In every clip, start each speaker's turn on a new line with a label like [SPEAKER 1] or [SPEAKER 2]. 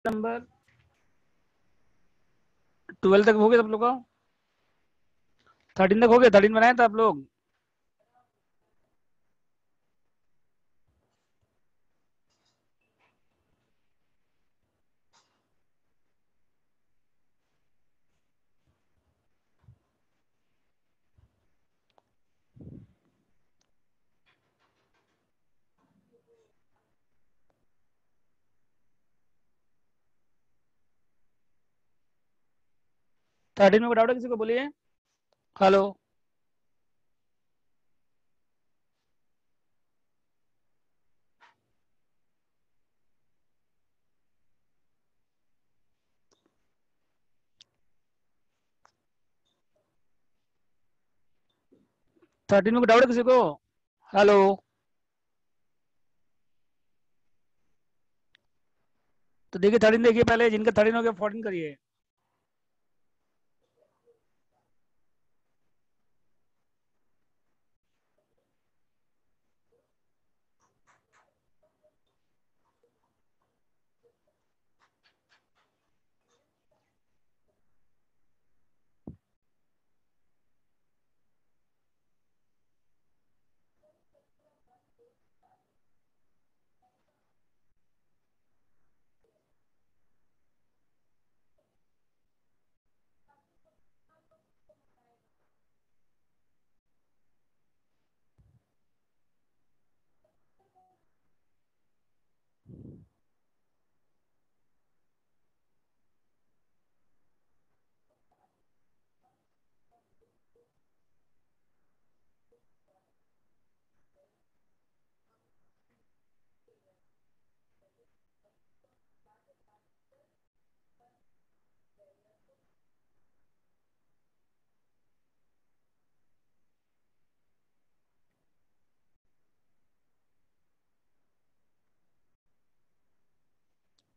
[SPEAKER 1] Number 12 तक हो गया सब लोग का? 13 तक हो गया? 13 बनाए थे आप लोग? थर्टीन में डाउट है किसी को? बोलिए। हेलो। 13 में डाउट है किसी को? हेलो। तो देखिए 13 देखिए पहले, जिनका 13 हो गया 14 करिए।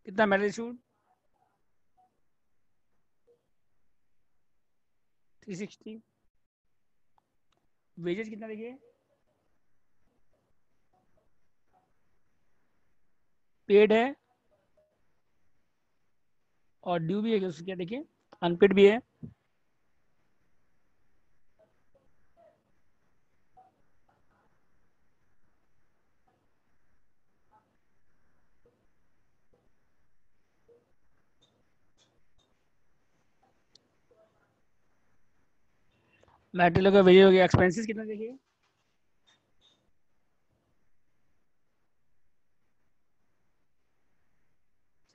[SPEAKER 1] कितना मैग्नीट्यूड? 360। वेजेस कितना देखिए? पेड है और ड्यू भी है, उसकी क्या देखिए, अनपेड भी है। मेटेरियल का वेज हो गया। एक्सपेंसेस कितना देखिए?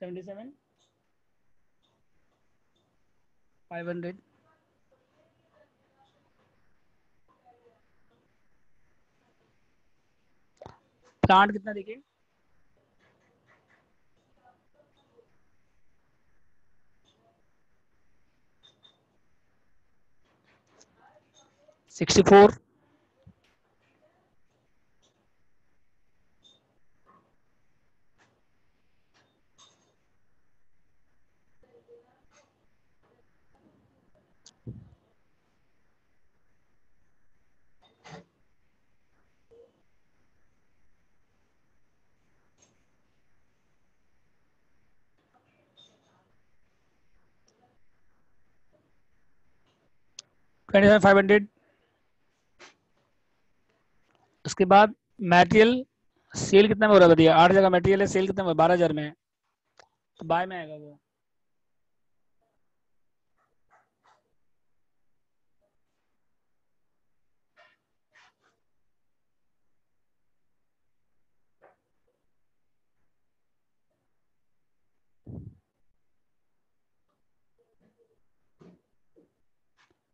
[SPEAKER 1] 77, 500। प्लांट कितना देखिए? 64। 27,500। उसके बाद मटेरियल सेल कितना में हो रहा है बताइए? 8,000 का मटेरियल है, सेल कितना में? 12,000 में है, तो बाय में आएगा वो।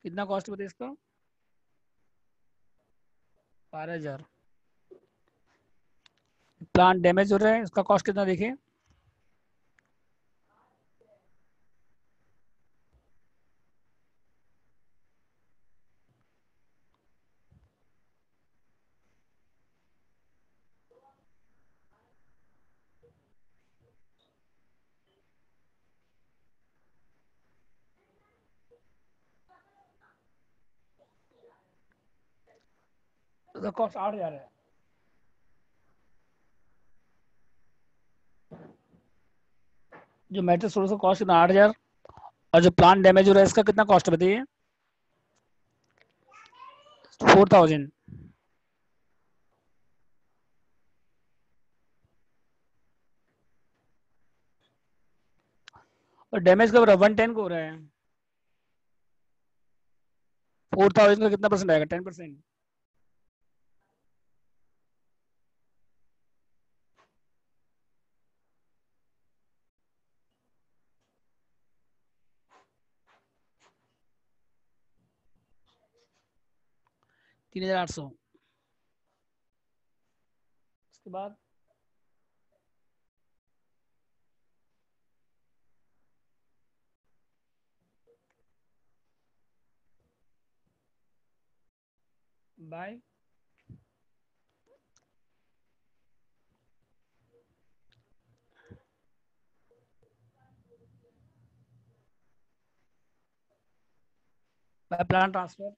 [SPEAKER 1] कितना कॉस्ट बताइए इसका? 12,000। प्लांट डैमेज हो रहा है, इसका कॉस्ट कितना देखिए? इसका कॉस्ट 8,000 है। जो मेटल सोर्स का कॉस्ट कितना 8,000, और जो प्लांट डैमेज हो रहा है इसका कितना कॉस्ट बताइए? 4,000। और डैमेज कब हो रहा है? 110 को हो रहा है। 4,000 का कितना परसेंट आएगा? 10%। $3,800। उसके बाद बाय बाय प्लान ट्रांसफर।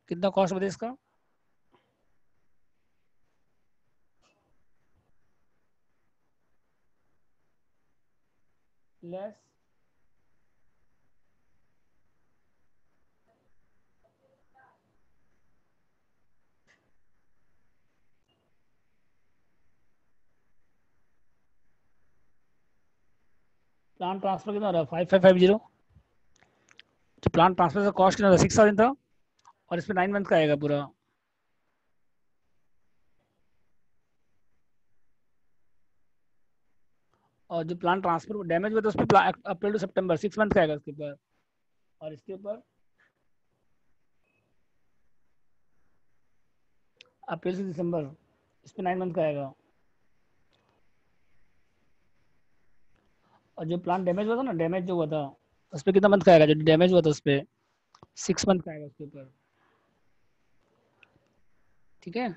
[SPEAKER 1] कितना कॉस्ट बताइए इसका? लेस प्लान ट्रांसफर कितना हो रहा है? 5550। तो प्लान ट्रांसफर का कॉस्ट कितना था? 6,000 था, और इसमें 9 मंथ का आएगा पूरा। और जो प्लान ट्रांसफर डैमेज हुआ था उस पर अप्रैल टू सितंबर 6 मंथ का आएगा उसके ऊपर। और इसके ऊपर अप्रैल से दिसंबर, इस पर 9 मंथ का आएगा। और जो प्लान डैमेज हुआ था ना, डैमेज जो हुआ था उस पर कितना मंथ का आएगा? जो डैमेज हुआ था उस पर 6 मंथ का आएगा उसके ऊपर। ठीक है।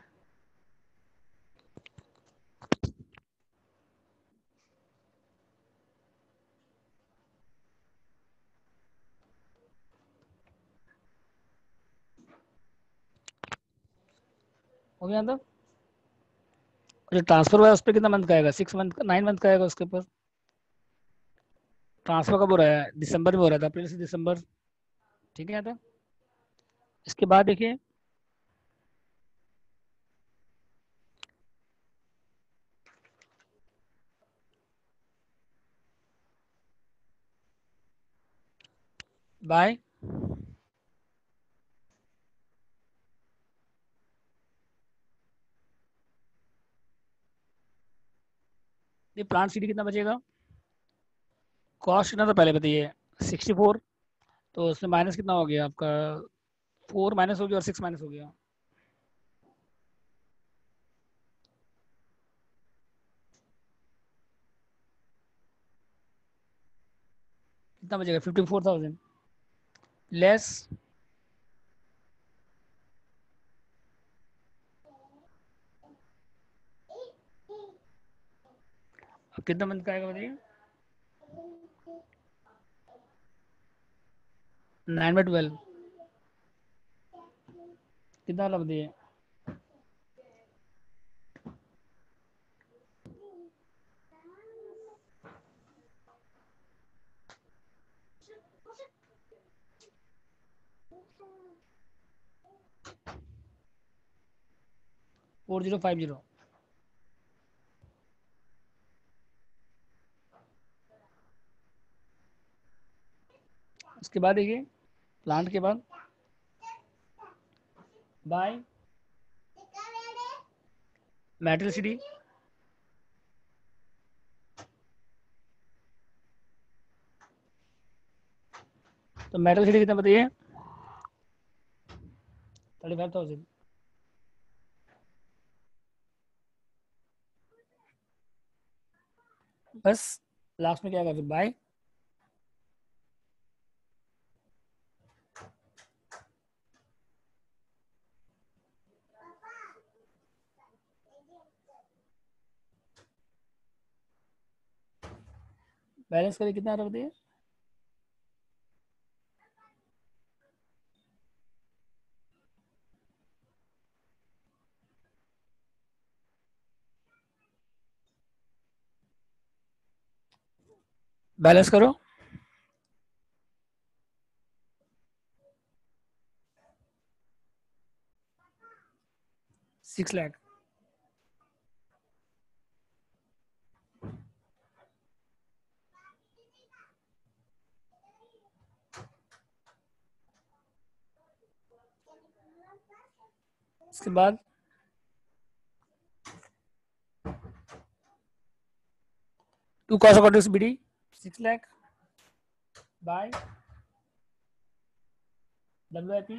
[SPEAKER 1] हो गया तो। जो ट्रांसफर हुआ है उस पर कितना मंथ का आएगा? 6 मंथ का, 9 मंथ का आएगा उसके ऊपर। ट्रांसफर कब हो रहा है? दिसंबर में हो रहा था, अप्रैल से दिसंबर। ठीक है। तो इसके बाद देखिए बाय ये प्लांट सीडी कितना बचेगा? कॉस्ट कितना था पहले बताइए? 64। तो उसमें माइनस कितना हो गया आपका? 4 माइनस हो गया और 6 माइनस हो गया। कितना बचेगा? 54,000 लेस। अब कितना मंथ का आएगा बताइए? 9/12 कितना वाला बताइए? 4050। उसके बाद देखिए प्लांट के बाद बाय मेटल सिटी। तो मेटल सिटी कितना बताइए? 35,000। बस लास्ट में क्या कर बाय बैलेंस करिए कितना आ रहा है बताइए? बैलेंस करो। 6 लाख। इसके बाद to cost of contribution BD 6 lakh by WIP।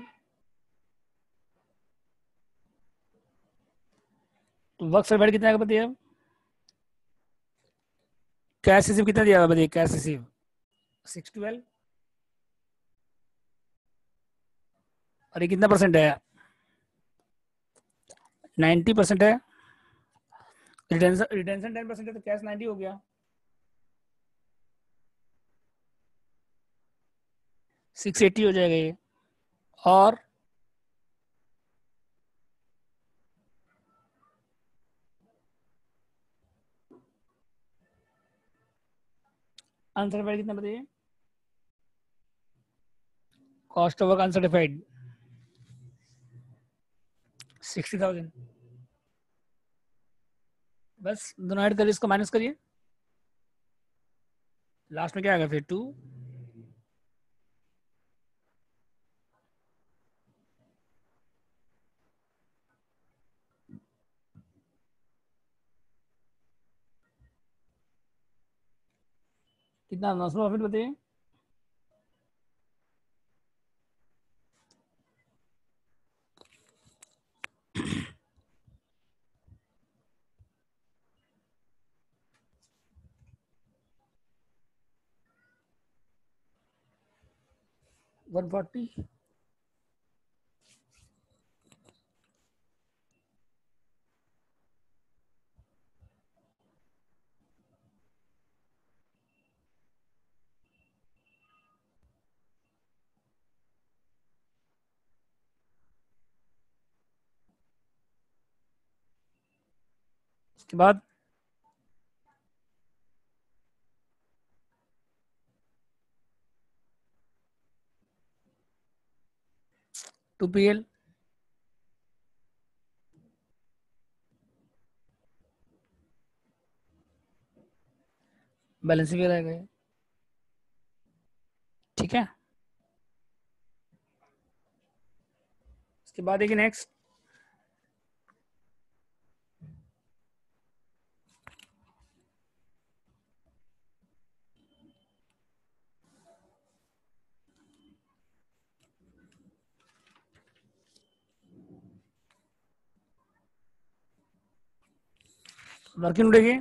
[SPEAKER 1] तो वर्क सर्वेट कितना का बताइए। कैश रिसीव कितना दिया बताइए। Cash receive 612। और ये कितना परसेंट है। 90% है। रिटेंशन 10% है तो कैश 90 हो गया। 680 हो जाएगा ये। और अनसर्टिफाइड कितना बताइए। Cost of work uncertified 60,000। बस दोनों ऐड करिए, इसको माइनस करिए। लास्ट में क्या आएगा फिर 2। कितना 900 प्रॉफिट बताइए। वन 40। उसके बाद टू PL बैलेंस भी आएगा ये। ठीक है। उसके बाद देखिए नेक्स्ट वर्किंग देखिए।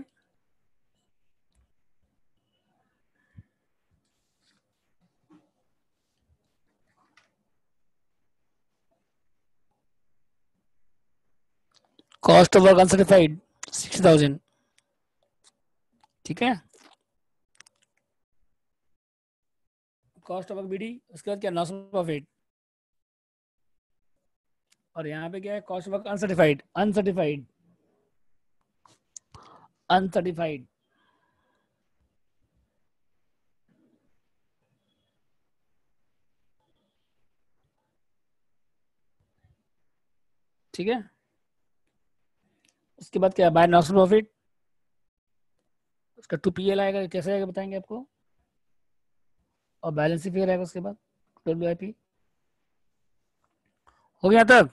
[SPEAKER 1] Cost of work uncertified 60,000। ठीक है। कॉस्ट ऑफ वर्क BD उसके बाद क्या 900 प्रॉफिट। और यहाँ पे क्या है cost of work uncertified uncertified uncertified. ठीक है। उसके बाद क्या बाय 900 प्रॉफिट। उसका 2 PL आएगा। कैसे आएगा बताएंगे आपको। और बैलेंस फिगर आएगा उसके बाद WIP। हो गया तक।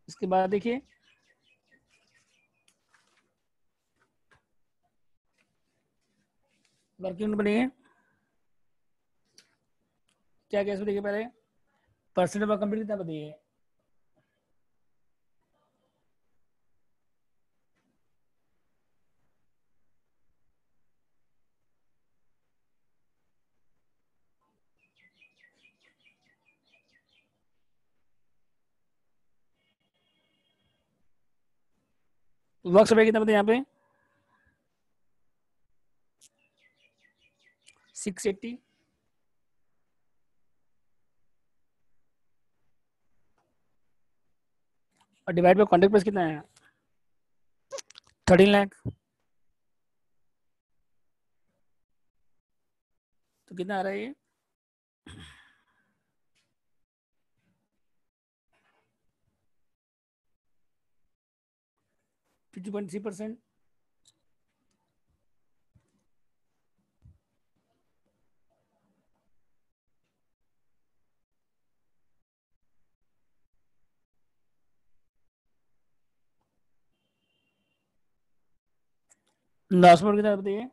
[SPEAKER 1] इसके बाद देखिए वर्किंग बनेंगे। क्या कैसे देखिए पहले परसेंट ऑफ कंप्लीट कितना बताइए। वर्क सर्वे कितना बताइए यहाँ पे 680। और डिवाइड बाय कॉन्ट्रैक्ट प्राइस कितना है 13 लाख। तो कितना आ रहा है ये? 50.3%। लास्ट मोड कितना बताइए?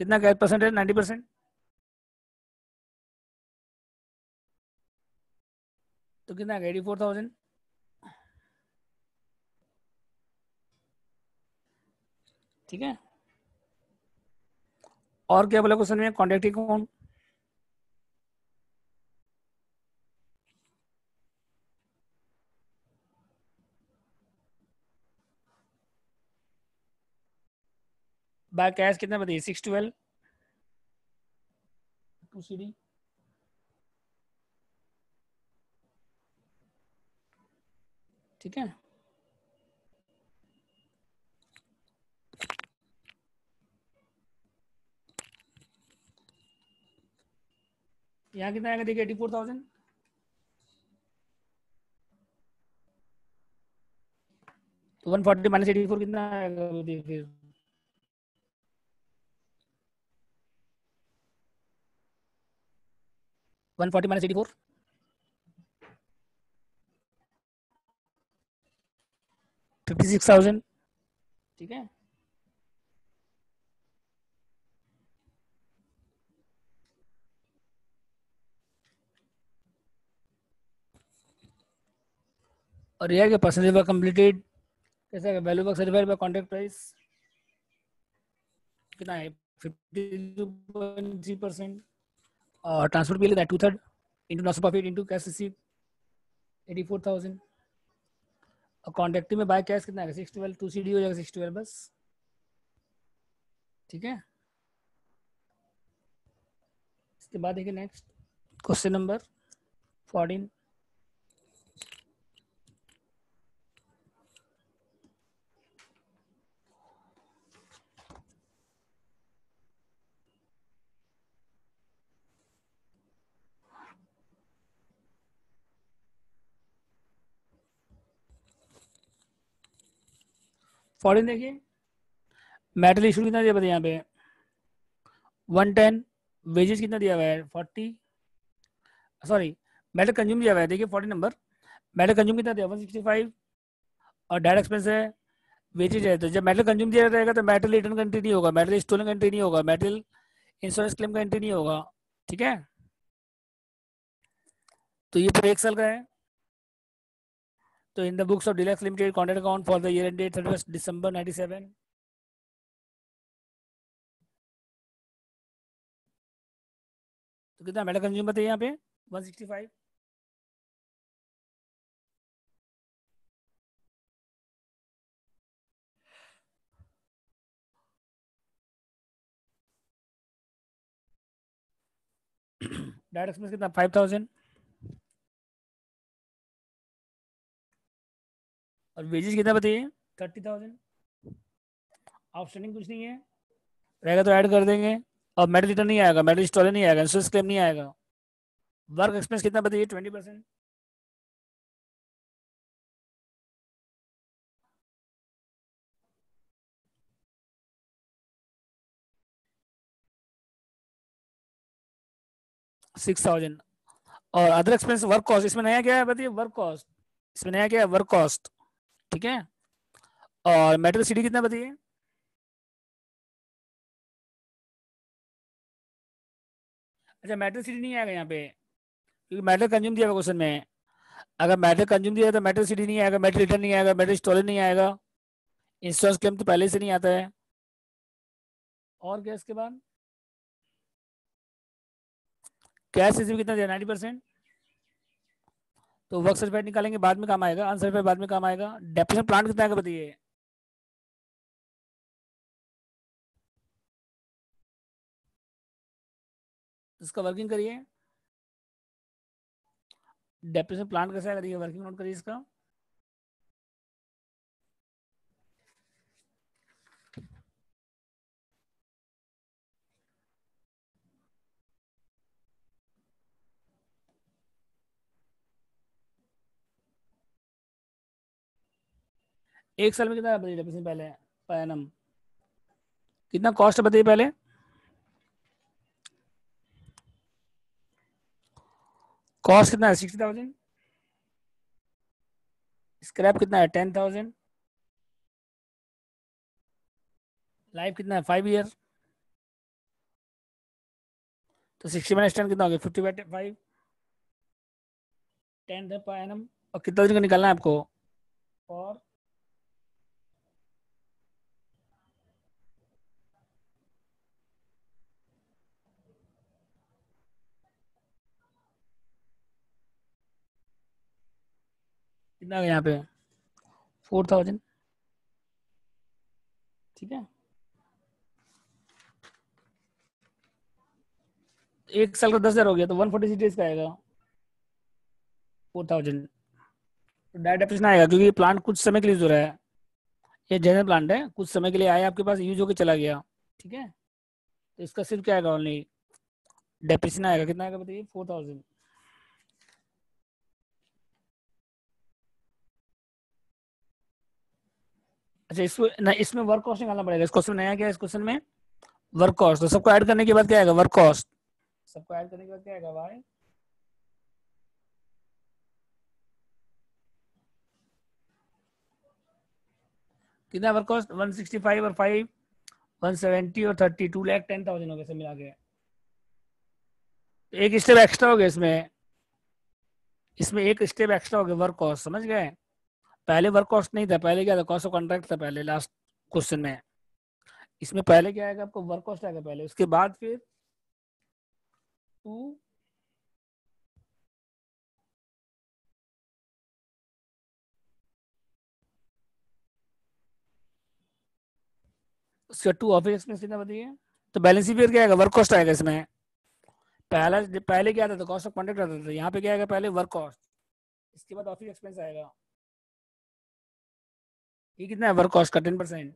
[SPEAKER 1] कितना क्या परसेंट है? 90%। तो कितना 84,000। ठीक है। और क्या बोला क्वेश्चन में? Contact account. बाय कैश कितना बताइए? 612 टू CD। ठीक है। यहाँ कितना आएगा देखिए? 84,000। तो 140 माइनस 84 कितना आएगा फिर? 140 माइनस 84 56,000। ठीक है। और यह कि परसेंटेज वर्क कंप्लीटेड कैसा है? Value work certified by contract price कितना है? 52.3%। और ट्रांसपोर्ट बिल है 2/3 into loss profit into cash receive 84,000। और कॉन्ट्रैक्टिव में बाय कैश कितना है? 612 टू CD हो जाएगा 612 बस। ठीक है। इसके बाद देखिए नेक्स्ट क्वेश्चन नंबर 14। फॉरेन देखिए मेटल इशू कितना दिया बताइए यहाँ पे? 110। वेजेस कितना दिया हुआ है? 40। सॉरी, मेटल कंज्यूम दिया हुआ है देखिए 40 नंबर। मेटल कंज्यूम कितना दिया? 165। और डायरेक्ट एक्सपेंस है, वेजेज है। तो जब मेटल कंज्यूम दिया रहेगा तो मेटल रिटर्न का एंट्री नहीं होगा, मेटल स्टोलन का एंट्री नहीं होगा, मेटल इंश्योरेंस क्लेम का एंट्री नहीं होगा। ठीक है। तो ये पूरे 1 साल का है। तो in the books of deluxe limited contract account for the year ended 31 दिसंबर 97। तो कितना मेटल कंज्यूम बताइए यहाँ पे? 165। डायरेक्ट एक्सपेंस कितना? 5,000। और वेजेस कितना बताइए? 30,000। आउटस्टैंडिंग कुछ नहीं है, रहेगा तो ऐड कर देंगे। और मेटल रिटर्न नहीं आएगा, मेटल स्टोलन नहीं आएगा, इंश्योरेंस क्लेम नहीं आएगा। वर्क एक्सपेंस कितना बताइए? 20%। 6,000। और अदर एक्सपेंस वर्क कॉस्ट, इसमें नया क्या है बताइए? Work cost. इसमें नया क्या है? Work cost. ठीक है। और मेटल सीडी कितना बताइए? अच्छा, मेटल सीडी नहीं आएगा यहाँ पे क्योंकि मेटल कंज्यूम दिया हुआ क्वेश्चन में। अगर मेटल कंज्यूम दिया है तो मेटल सीडी नहीं आएगा, मेटल रिटर्न नहीं आएगा, मेटल स्टोरेज नहीं आएगा, इंश्योरेंस क्लेम तो पहले से नहीं आता है। और क्या इसके बाद? कैश रिसीव कितना दिया? 90%। तो वर्क सर्टिफाइड निकालेंगे, बाद में काम आएगा, अनसर्टिफाइड बाद में काम आएगा। डेप्रिसिएशन प्लांट कितना आएगा बताइए? इसका वर्किंग करिए, डेप्रिसिएशन प्लान कैसा है करिए, वर्किंग नोट करिए इसका। एक साल में कितना बताइए डेप्रिसिएशन पहले पर एनम, कितना कॉस्ट बताइए पहले। कॉस्ट कितना है 60,000, स्क्रैप कितना है 10,000, लाइफ कितना है 5 ईयर, तो 60 - 10 कितना हो गया 50/5, 10 पर एनम। और कितना दिन का निकालना है आपको, और कितना है यहाँ पे 4,000, ठीक है। एक साल का 10,000 हो गया, तो 146 डेज का आएगा 4,000। तो डायरेक्ट डेप्रिसिएशन आएगा, क्योंकि प्लांट कुछ समय के लिए यूज हो रहा है, ये जनरल प्लांट है, कुछ समय के लिए आया आपके पास, यूज होकर चला गया, ठीक है। तो इसका सिर्फ क्या आएगा, ओनली डेप्रिसिएशन आएगा, कितना आएगा बताइए 4,000। अच्छा इसमें ना, इसमें वर्क कॉस्ट निकालना पड़ेगा, इस क्वेश्चन में नया क्या है, इस क्वेश्चन में वर्क कॉस्ट। तो सबको ऐड करने के बाद क्या आएगा वर्क कॉस्ट, सबको ऐड करने के बाद क्या आएगा भाई, कितना वर्क कॉस्ट 165 और 5 170 और 30 2,10,000 हो गए सब मिला के। एक स्टेप एक्स्ट्रा हो गया इसमें, इसमें एक स्टेप एक्स्ट्रा हो गया वर्क कॉस्ट, समझ गए। पहले वर्क कॉस्ट नहीं था, पहले क्या था कॉस्ट ऑफ कॉन्ट्रैक्ट था पहले लास्ट क्वेश्चन में। इसमें पहले क्या आएगा आपको वर्क कॉस्ट आएगा पहले, उसके बाद फिर टू, उसका टू ऑफिस एक्सपेंस कितना बताइए। तो बैलेंस शीट क्या आएगा वर्क कॉस्ट आएगा इसमें, पहला पहले क्या आता था कॉस्ट ऑफ कॉन्ट्रैक्ट आता था, यहाँ पे क्या आएगा पहले वर्क कॉस्ट, इसके बाद ऑफिस एक्सपेंस आएगा। ये कितना है वर्क कॉस्ट का 10%,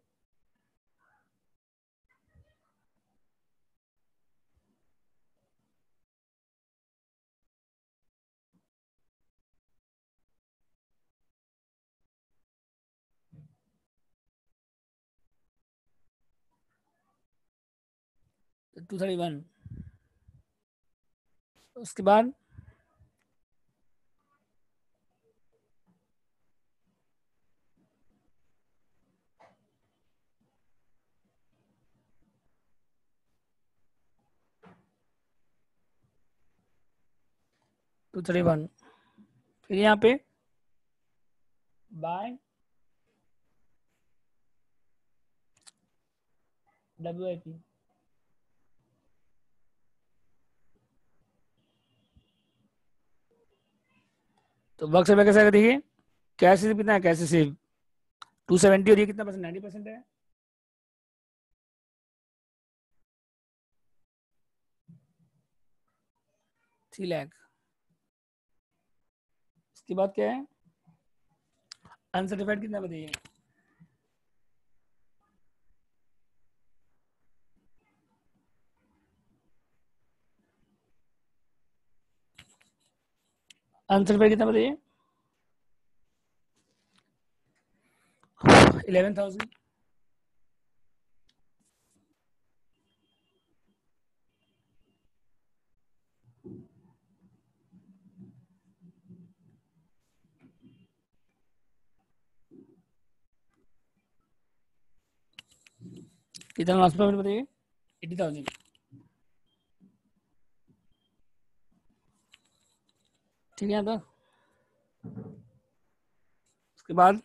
[SPEAKER 1] तो 231। उसके बाद 231, फिर यहाँ पे बाय WIP। तो वर्क से कैसे आएगा देखिए, कैश रिसीव कितना है, कैश रिसीव 270 और ये कितना परसेंट 90% है, 3 लाख। इसके बाद क्या है अनसर्टिफाइड कितना बताइए, अनसर्टिफाइड कितना बताइए 11,000। कितना लास्ट पेमेंट बताइए 80,000, ठीक है। तो उसके बाद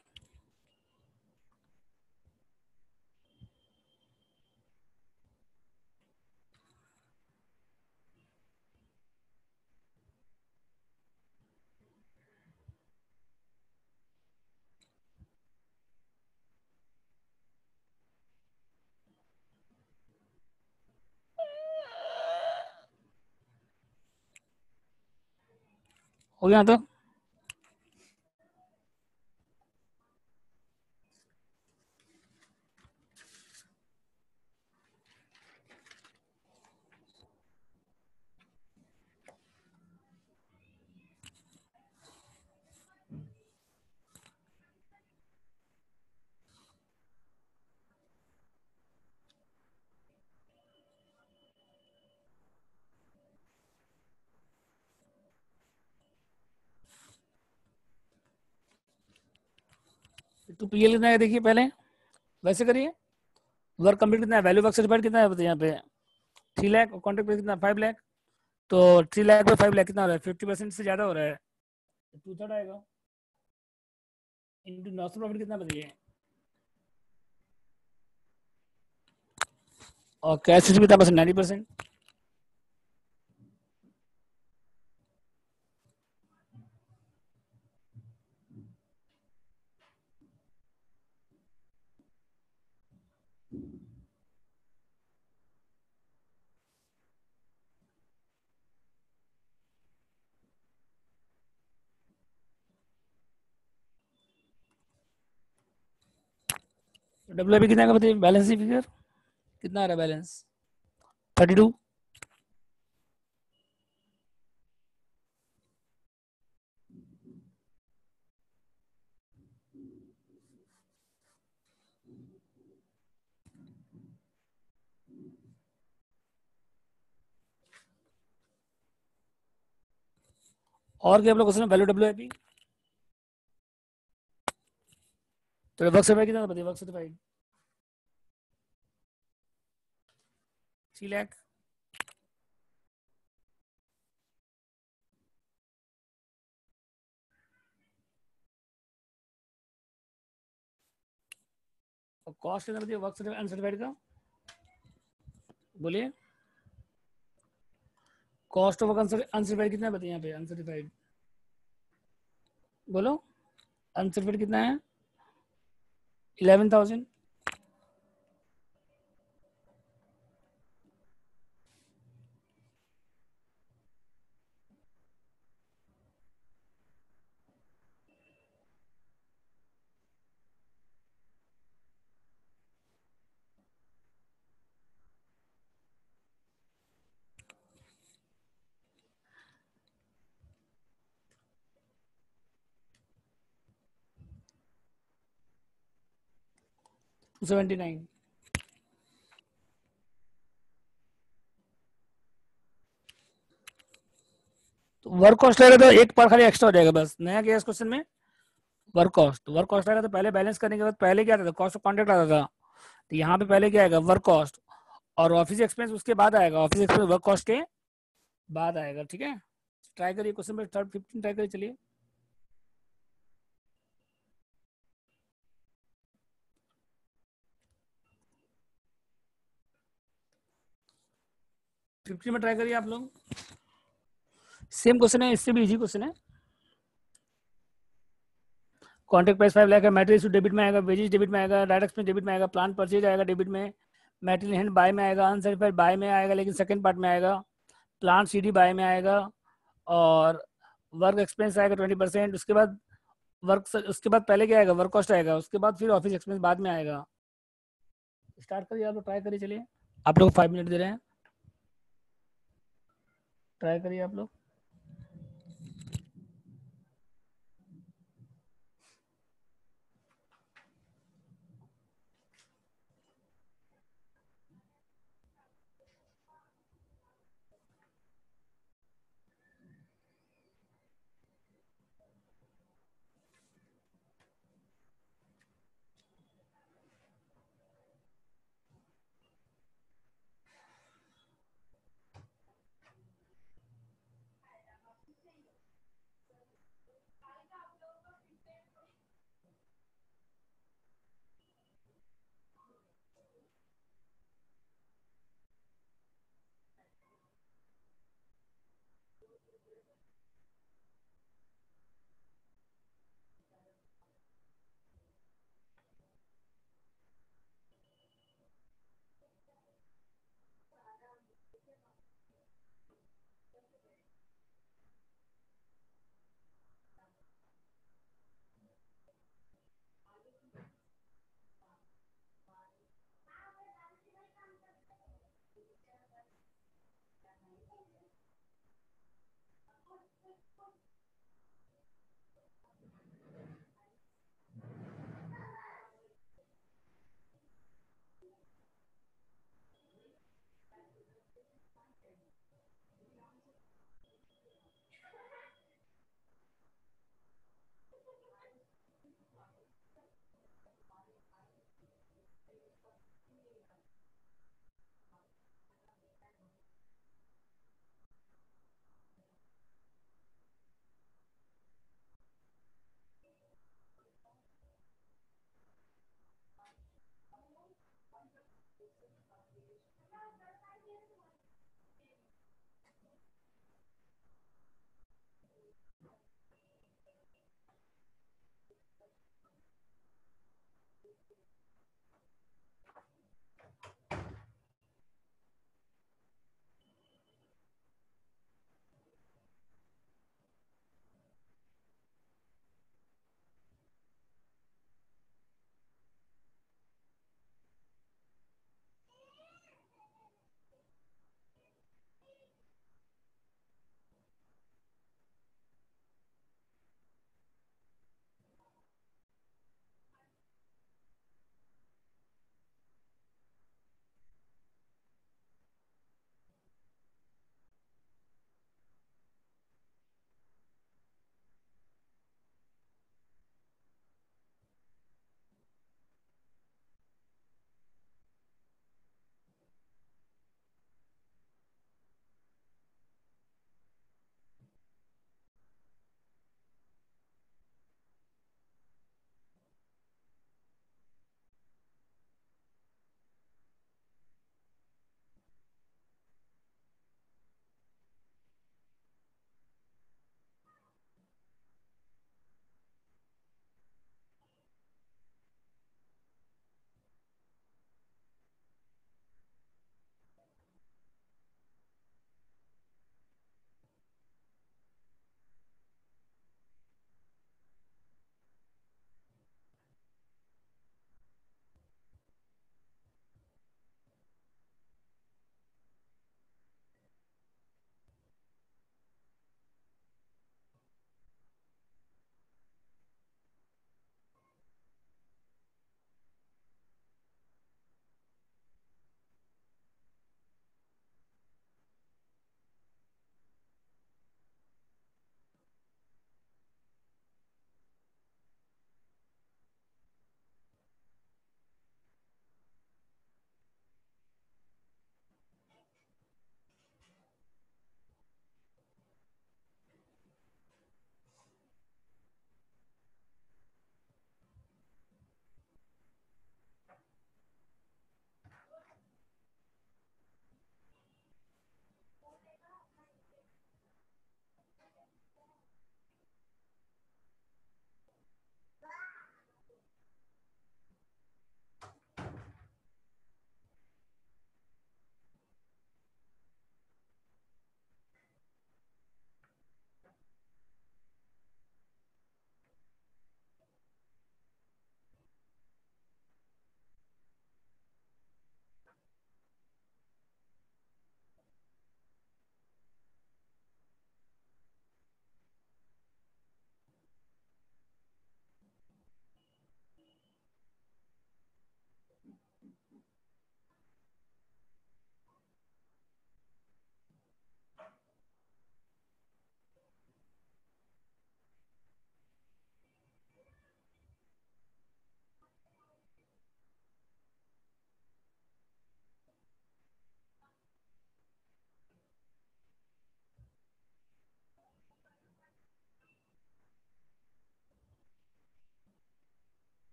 [SPEAKER 1] हो गया तो तो पीएल कितना है देखिए पहले, वैसे करिए। वर्क कंप्लीट कितना है, वैल्यू वर्क सर्टिफाइड कितना है बताइए यहाँ पे, 3 लाख, कॉन्ट्रैक्ट पे कितना 5 लाख, तो 3 लाख पे 5 लाख कितना हो रहा है, 50% से ज़्यादा हो रहा है, 2/3 आएगा इंटू नॉस्ट प्रॉफिट कितना बताइए, और कैश कितना परसेंट, 90%। डब्ल्यू आई कितना का बताइए, बैलेंस फिगर कितना आ रहा है बैलेंस, 32। और क्या आप लोग question, value W I P, तो वर्क सर्टिफाइड कितना बताइए, वर्क सर्टिफाइड 3 लाख, और कॉस्ट कितना बताइए वर्क सर्टिफाइड अनसर्टिफाइड का, बोलिए। कॉस्ट ऑफ वर्क अनसर्टिफाइड कितना बताइए यहाँ पे, अनसर्टिफाइड बोलो, अनसर्टिफाइड कितना है, 11,000। टू 79। तो वर्क कॉस्ट आएगा तो एक बार खाली एक्स्ट्रा हो जाएगा बस, नया क्या है इस क्वेश्चन में, वर्क कॉस्ट आएगा तो पहले बैलेंस करने के बाद पहले क्या आता था, कॉस्ट ऑफ कॉन्ट्रैक्ट आता था, तो यहाँ पे पहले क्या आएगा वर्क कॉस्ट, और ऑफिस एक्सपेंस उसके बाद आएगा, ऑफिस एक्सपेंस वर्क कॉस्ट के बाद आएगा, ठीक है। ट्राई करिए क्वेश्चन में, थर्ड 15 ट्राई करिए, चलिए। 50 में ट्राई करिए आप लोग, सेम क्वेश्चन है, इससे भी इजी क्वेश्चन है। कॉन्ट्रैक्ट प्राइस 5 लाख है, मटेरियल डेबिट में आएगा, वेजेस डेबिट में आएगा, डायरेक्ट एक्सपेंस डेबिट में आएगा, प्लान परचेज आएगा डेबिट में, मटेरियल हैंड बाय में आएगा, अनसर्टिफाइड बाय में आएगा लेकिन सेकंड पार्ट में आएगा, प्लान सीडी बाय में आएगा, और वर्क एक्सपेंस आएगा 20%, उसके बाद उसके बाद पहले क्या आएगा, वर्क कॉस्ट आएगा, उसके बाद फिर ऑफिस एक्सपेंस बाद में आएगा। स्टार्ट करिए आप लोग, ट्राई करिए, चलिए। आप लोग 5 मिनट दे रहे हैं, ट्राई करिए आप लोग।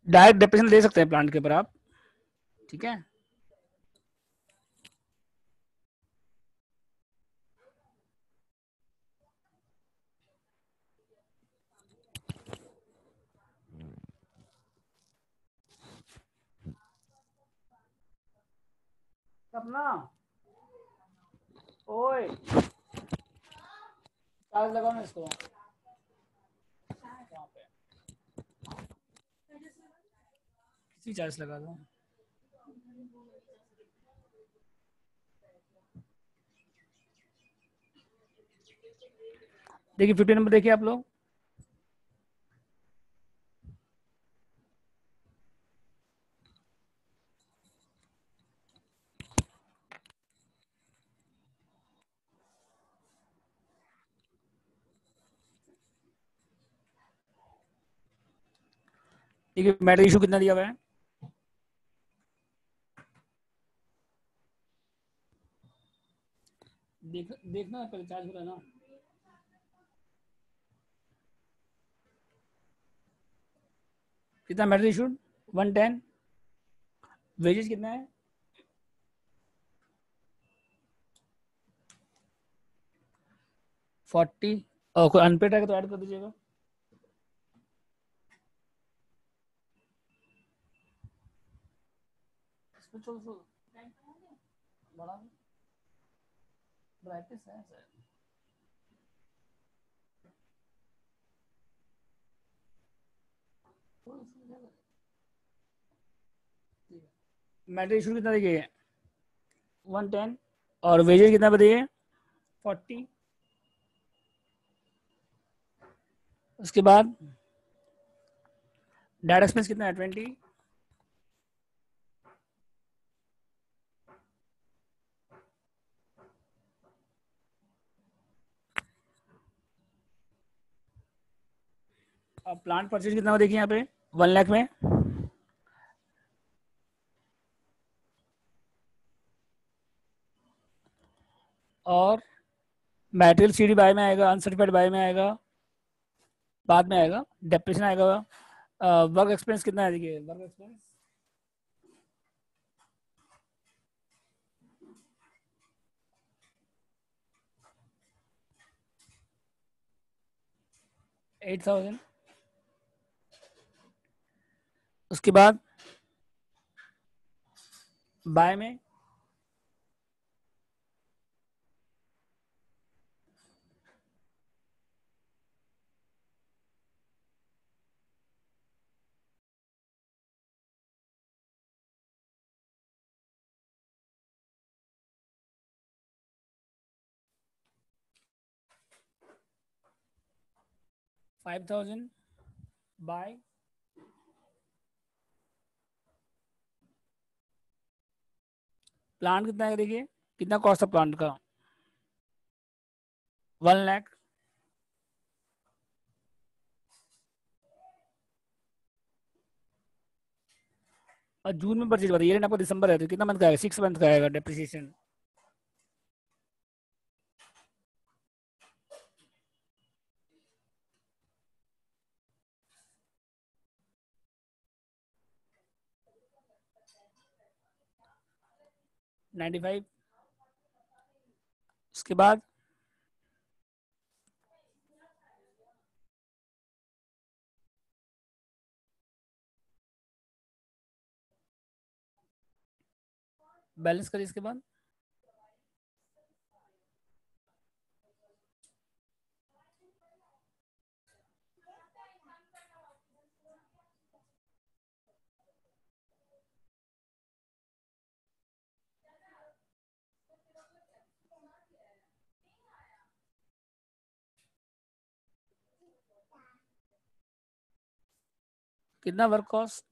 [SPEAKER 1] डायरेक्ट डेप्रेशन दे सकते हैं प्लांट के ऊपर आप, ठीक है। सपना, ओए चार्ज लगाओ ना इसको, वहाँ पे किसी चार्ज लगा दो। देखिए 50 नंबर देखिए आप लोग, देखिए मैटर इशू कितना दिया हुआ है, देखना पहले चार्ज हो रहा है ना। कितना मैटर इशूड, 110। वेजेस कितना है, 40। और कोई अनपेड है तो ऐड कर दीजिएगा। बड़ा ब्राइटनेस है सर। मैटर इशू कितना देखिए, 110। और वेजेस कितना बताइए, 40। उसके बाद डाटा एक्सपेंस कितना है, 20। अब प्लांट परचेज कितना देखिए यहाँ पे, 1 लाख में। और मटेरियल सीडी बाय में आएगा, अनसर्टिफाइड बाय में आएगा, बाद में आएगा, डेप्रेशन आएगा। वर्क एक्सपेंस कितना है देखिए, वर्क एक्सपेंस 8,000। उसके बाद बाय में 5,000 बाय। प्लांट कितना है देखिए, कितना कॉस्ट है प्लांट का, 1 लाख। और जून में परचेज बताइए, आपको दिसंबर है तो कितना मंथ का आएगा, 6 मंथ का आएगा डेप्रिसिएशन। $95। उसके बाद बैलेंस करिए। इसके बाद कितना वर्क कॉस्ट,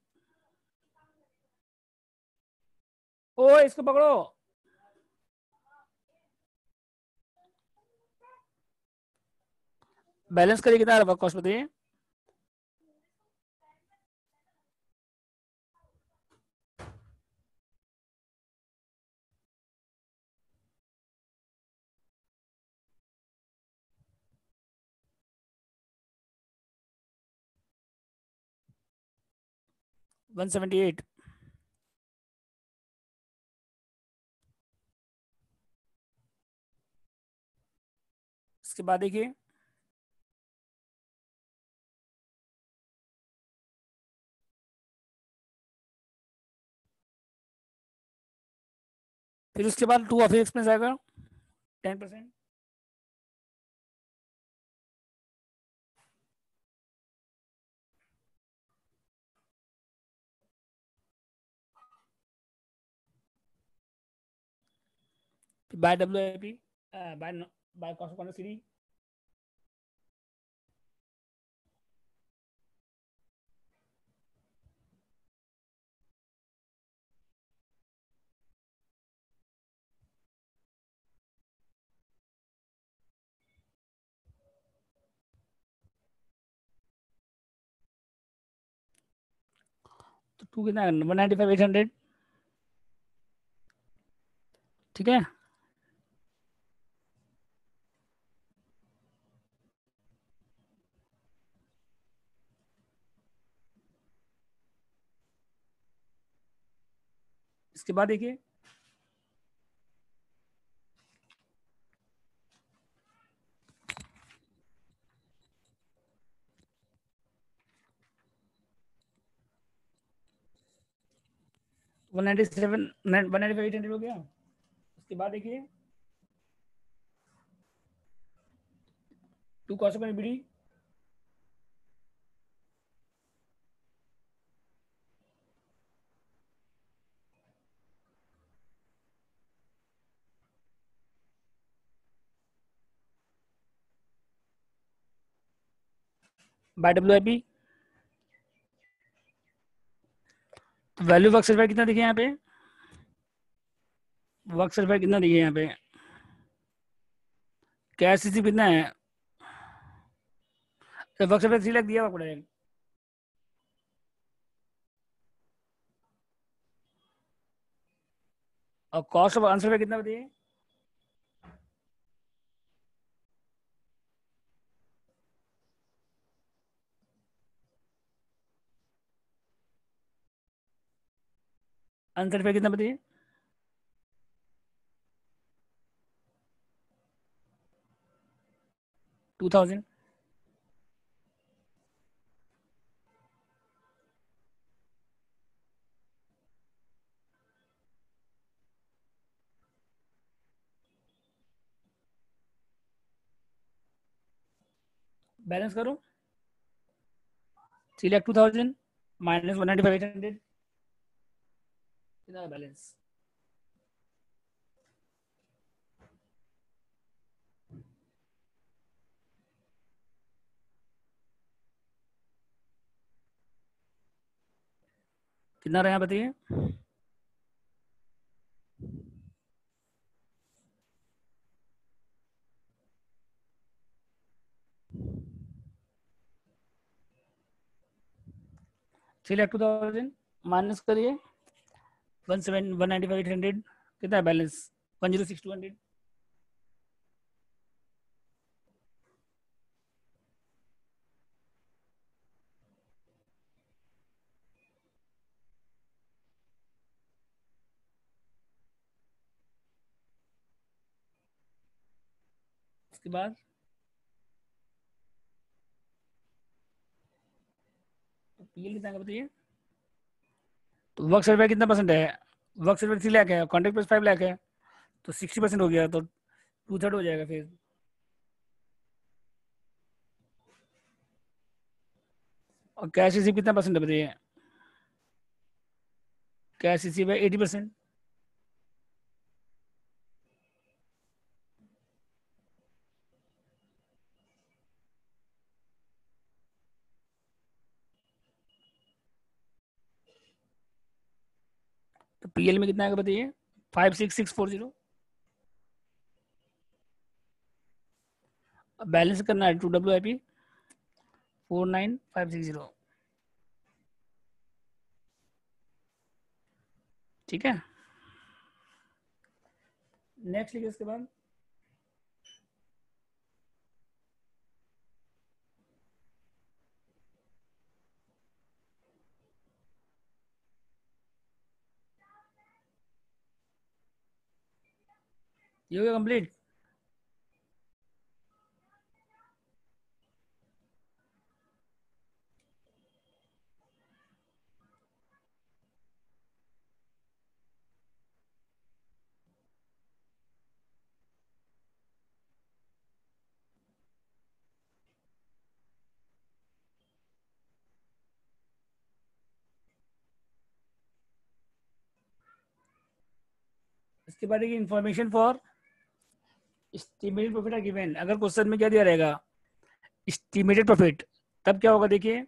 [SPEAKER 1] ओ इसको पकड़ो, बैलेंस करिए कितना वर्क कॉस्ट बताइए। 178। इसके बाद देखिए फिर उसके बाद टू ऑफिस एक्सपेंस आएगा 10%। By WIP, by by cost of contract CD. तो टू कितना 195,800। ठीक है। इसके बाद देखिए 195,800 हो गया। उसके बाद देखिए to cost of BD by WIP। तो वैल्यू वर्क सर्टिफाइड कितना देखिए यहाँ पे, वर्क सर्टिफाइड कितना देखिए यहाँ पे, कैश रिसीव कितना है, तो वर्क सर्टिफाइड 3 लाख दिया हुआ पड़ेगा। और कॉस्ट ऑफ आंसर कितना बताइए, आंसर कितना बताइए, 2000। बैलेंस करो 3,02,000 माइनस 195,800 कितना बैलेंस, कितना रहा बताइए, थ्री लाख 2,000 माइनस करिए 195,800 कितना है बैलेंस, 106,200। उसके बाद PL कितना बताइए, तो वर्क सर्वे कितना परसेंट है, वर्क सर्वे 3 लाख है, कॉन्ट्रैक्ट प्लस 5 लाख है, तो 60% हो गया, तो 2/3 हो जाएगा फिर। और कैश रिसीव कितना परसेंट है बताइए, कैश रिसीव है 80%। तो PL में कितना आएगा बताइए, 56640। बैलेंस करना है टू WIP 49560। ठीक है। नेक्स्ट लिखिए इसके बाद ये हो गया कंप्लीट। इसके बाद देखिए information for estimated profit are given. अगर क्वेश्चन में क्या दिया रहेगा, एस्टिमेटेड प्रॉफिट, तब क्या होगा देखिए।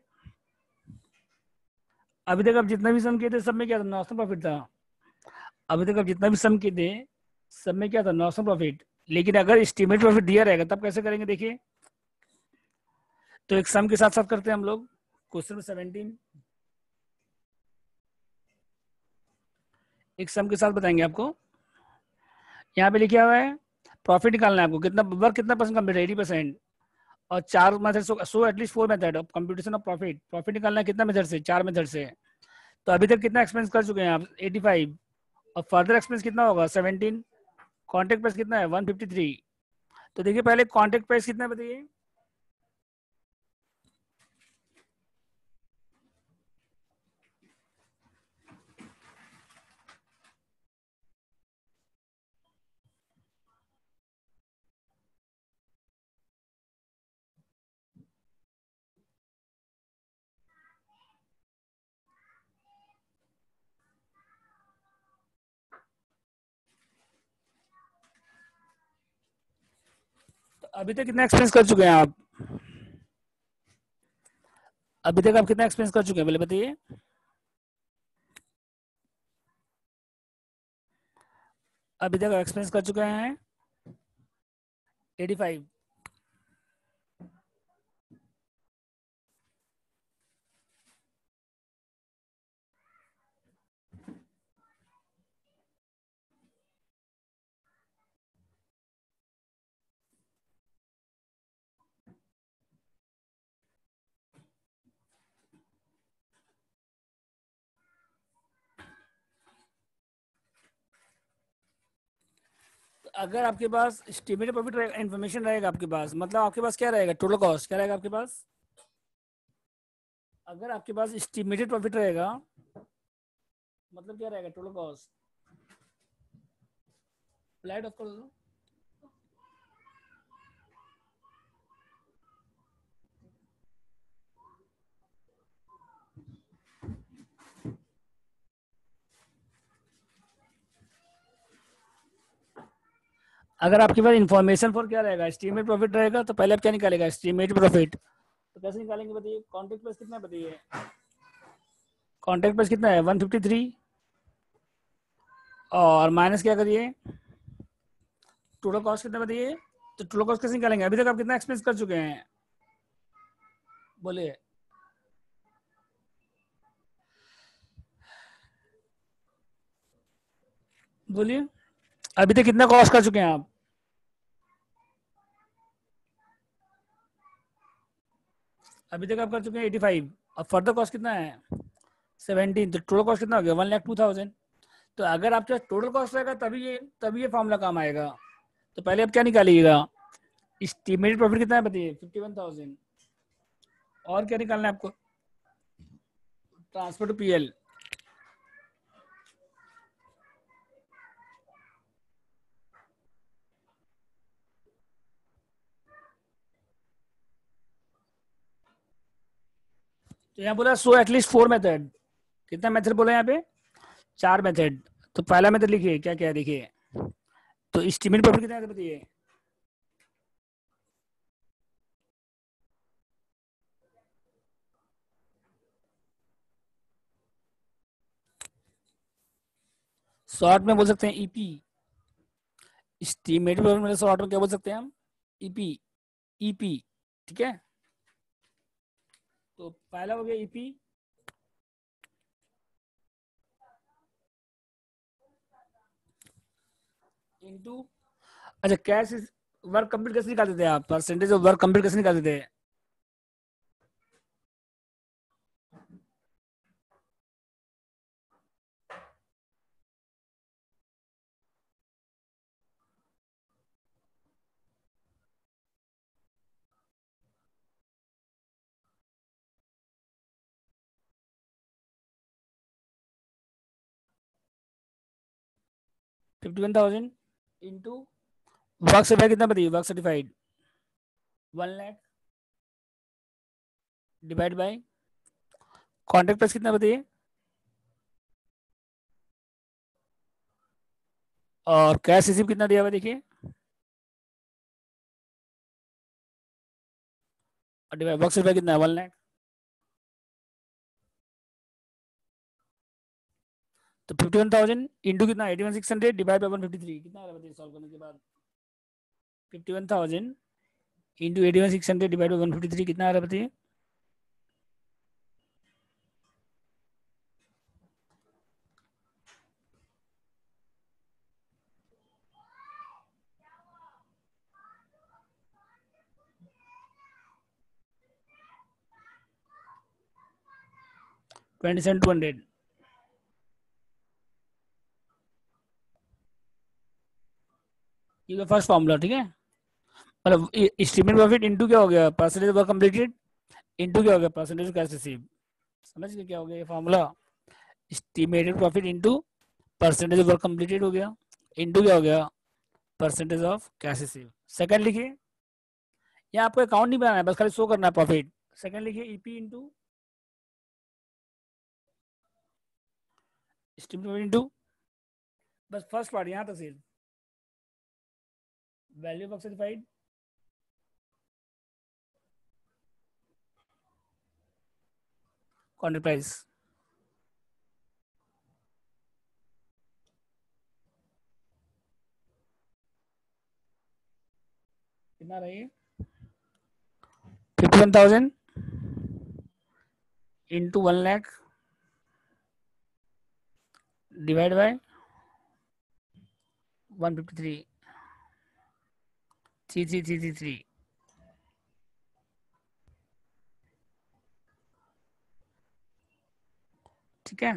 [SPEAKER 1] अभी तक आप जितना भी सम किए थे सब में क्या था, नॉमिनल प्रॉफिट था। अभी तक आप जितना भी सम किए थे सब में क्या था, नॉमिनल प्रॉफिट। लेकिन अगर एस्टिमेटेड प्रॉफिट दिया रहेगा तब कैसे करेंगे देखिए। तो एक सम के साथ साथ करते हैं हम लोग। क्वेश्चन 17 एक सम के साथ बताएंगे आपको। यहाँ पे लिखा हुआ है प्रॉफिट निकालना है आपको, कितना वर्क कितना परसेंट कम्प्लीट है, 80%। और चार method so at least 4 method of computation of profit. Profit निकालना है कितना मेथड से, 4 मेथड से। तो अभी तक कितना एक्सपेंस कर चुके हैं आप, 85। और फर्दर एक्सपेंस कितना होगा, 17। कॉन्ट्रैक्ट प्राइस कितना है, 153। तो देखिए पहले कॉन्ट्रैक्ट प्राइस कितना है बताइए। तो अभी तक कितना एक्सपेंस कर चुके हैं आप, अभी तक आप कितना एक्सपेंस कर चुके हैं पहले बताइए। अभी तक एक्सपेंस कर चुके हैं 85। तो अगर आपके पास एस्टिमेटेड प्रॉफिट इन्फॉर्मेशन रहेगा आपके पास, मतलब आपके पास क्या रहेगा, टोटल कॉस्ट क्या रहेगा आपके पास। अगर आपके पास एस्टिमेटेड प्रॉफिट रहेगा मतलब क्या रहेगा, टोटल कॉस्ट। लाइट ऑफ कर दो। अगर आपके पास इन्फॉर्मेशन फॉर क्या रहेगा, एस्टीमेट प्रॉफिट रहेगा, तो पहले आप क्या निकालेगा, एस्टीमेट प्रॉफिट। तो कैसे निकालेंगे बताइए, कॉन्ट्रैक्ट प्राइस कितना है बताइए। कॉन्ट्रैक्ट प्राइस कितना है, 153। और माइनस क्या करिए, टोटल कॉस्ट कितना बताइए। तो टोटल कॉस्ट कैसे निकालेंगे, अभी तक आप कितना एक्सपेंस कर चुके हैं बोलिए। बोलिए अभी तक कितना कॉस्ट कर चुके हैं आप। अभी तक आप कर चुके हैं 85। और फर्दर कॉस्ट कितना है, 17। तो टोटल कॉस्ट कितना हो गया, 1,02,000। तो अगर आपके पास टोटल कॉस्ट रहेगा तभी ये फॉर्मूला काम आएगा। तो पहले आप क्या निकालिएगा, एस्टिमेटेड प्रॉफिट कितना है बताइए, 51,000। और क्या निकालना है आपको, ट्रांसफर टू पीएल। तो यहाँ बोला सो एटलीस्ट 4 मेथड। कितना मेथड बोला यहाँ पे, 4 मेथड। तो पहला मेथड लिखिए क्या क्या है देखिए। तो एस्टिमेटेड प्रॉफिट कितना है बताइए। शॉर्ट में बोल सकते हैं ईपी। एस्टिमेटेड प्रॉफिट मतलब शॉर्ट में क्या बोल सकते हैं हम, ईपी। ईपी ठीक है। तो पहला हो गया ईपी इनटू, अच्छा कैश वर्क कंप्लीट कैसे निकालते थे आप, परसेंटेज ऑफ वर्क कंप्लीट कैसे निकालते थे। 51,000 इंटू वर्क सर्टिफाइड कितना बताइए, work certified 1 lakh divide by contract price कितना बताइए, और कैश रिसीव कितना दिया हुआ देखिए, और डिवाइड वर्क सर्टिफाइड कितना है 1 लाख। तो 51,000 इंटू कितना 81,600 डिवाइड बाय 153 कितना आ रहा है बताइए सॉल्व करने के बाद। 51,000 इंटू 81,600 डिवाइड बाय 153 कितना आ रहा है बताइए। $27,200। ये फर्स्ट फॉर्मूला, ठीक है। मतलब एस्टिमेट प्रॉफिट इंटू क्या हो गया, परसेंटेज वर्क कंप्लीटेड इंटू क्या हो गया, परसेंटेज कैश रिसीव। समझ गए क्या हो गया ये formula, estimated profit into percentage work completed हो गया, इंटू क्या हो गया, percentage of cash receive. Second लिखिए, यहाँ आपको अकाउंट नहीं बनाना है, बस खाली शो करना है प्रॉफिट। सेकंड लिखिए EP into estimated profit into, बस फर्स्ट पार्ट यहाँ तक सिर्फ value of certified contract price. कितना रही 51,000 इंटू 1 लाख डिवाइड बाय 153 3333। ठीक है,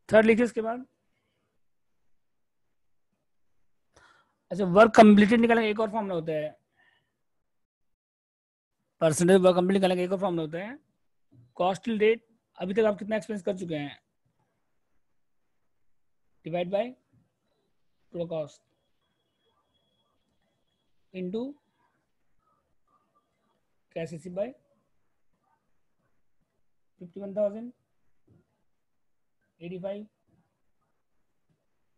[SPEAKER 1] थर्ड लिखिए उसके बाद। अच्छा, वर्क कंप्लीटेड निकालने का एक और फॉर्मूला होता है, परसेंटेज वर्क कंप्लीट निकालने का एक और फॉर्मूला होता है, कॉस्ट टिल डेट। अभी तक आप कितना एक्सपेंस कर चुके हैं, divide by total cost into cash receive by 51,000 85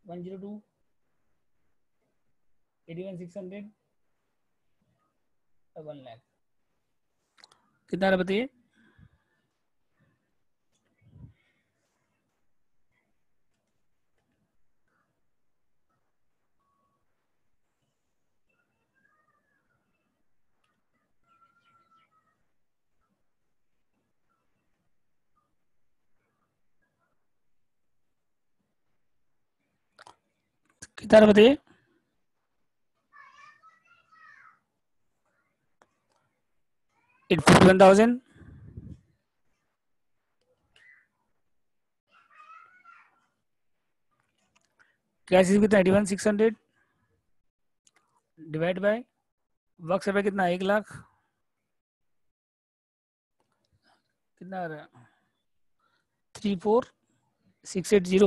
[SPEAKER 1] 102 81,600 1 lakh कितना रहा बताइए। कितना रहा बताइए, इट 51,000 कैश रिसीव कितना 81,600 डिवाइड बाय वर्क सर्वे कितना 1 लाख कितना आ रहा है 34,680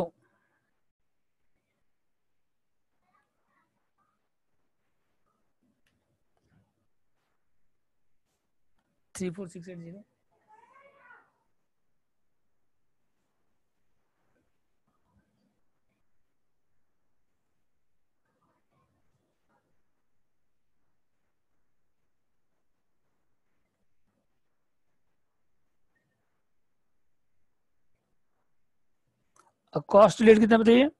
[SPEAKER 1] 34,680। और कॉस्ट रेट कितना बताइए,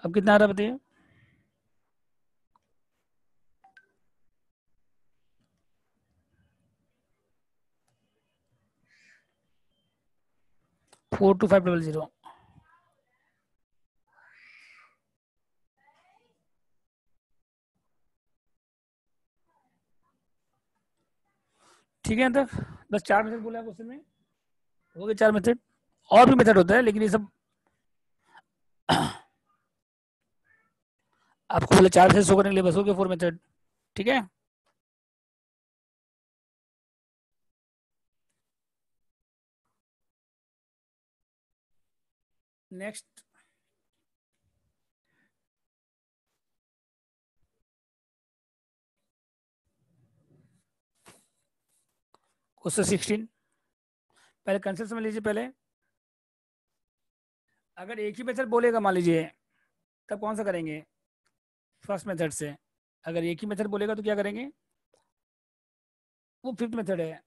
[SPEAKER 1] अब कितना आ रहा है बताइए। Four two 500। ठीक है, तक बस 4 मेथड बोला क्वेश्चन में, हो गए 4 मेथड। और भी मेथड होता है लेकिन ये सब आपको बोले 4 से शो करने के लिए बस हो गए 4 मेथड। ठीक है। नेक्स्ट क्वेश्चन 16, पहले कंसेप्ट समझ लीजिए। पहले अगर एक ही मेथड बोलेगा मान लीजिए, तब कौन सा करेंगे? फर्स्ट मेथड से। अगर एक ही मेथड बोलेगा तो क्या करेंगे? वो फिफ्थ मेथड है।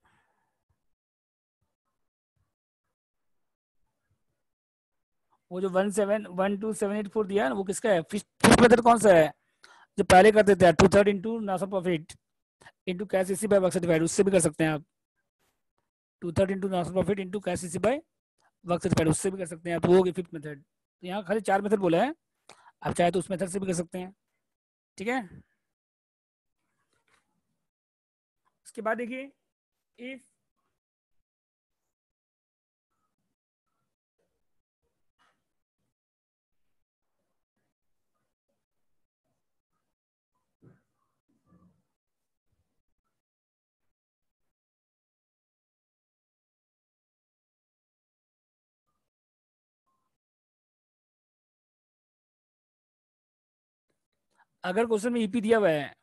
[SPEAKER 1] वो जो 1712784 दिया है ना, वो किसका है? फिफ्थ मेथड कौन सा है? जो पहले कर देते हैं 2/3 इंटू नासर प्रॉफिट इंटू कैश इसी बाय वर्क सर्टिफाइड, उससे भी कर सकते हैं आप। 2/3 इंटू नासर प्रॉफिट इंटू कैश इसी बाय वर्क सर्टिफाइड, उससे भी कर सकते हैं आप। तो वो होगी फिफ्थ मेथड। तो यहाँ खाली 4 मेथड बोला है, आप चाहे तो उस मेथड से भी कर सकते हैं। ठीक है। उसके बाद देखिए, इफ अगर क्वेश्चन में ईपी दिया हुआ है,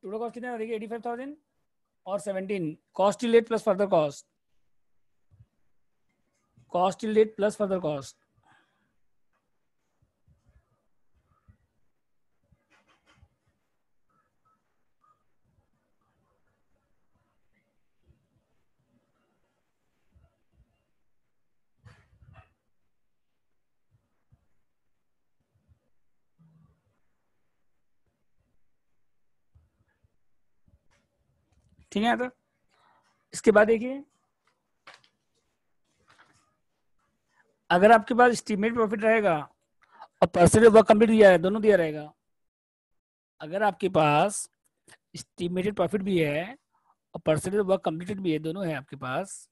[SPEAKER 1] टोटल कॉस्ट कितना देखिए 85,000 और 17 cost till date plus further cost, cost till date plus further cost. ठीक है। तो इसके बाद देखिए, अगर आपके पास एस्टीमेट प्रॉफिट रहेगा और परसेंटेज वर्क कंप्लीट दिया है, दोनों दिया रहेगा। अगर आपके पास एस्टीमेटेड प्रॉफिट भी है और परसेंटेज वर्क कंप्लीटेड भी है, दोनों है आपके पास,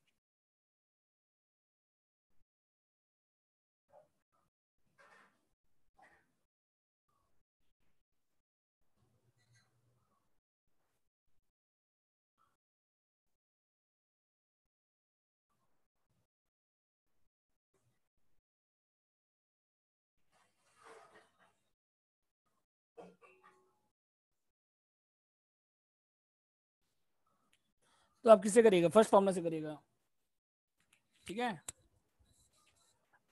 [SPEAKER 1] तो आप किससे करिएगा? फर्स्ट फॉर्मूला से करिएगा। ठीक है।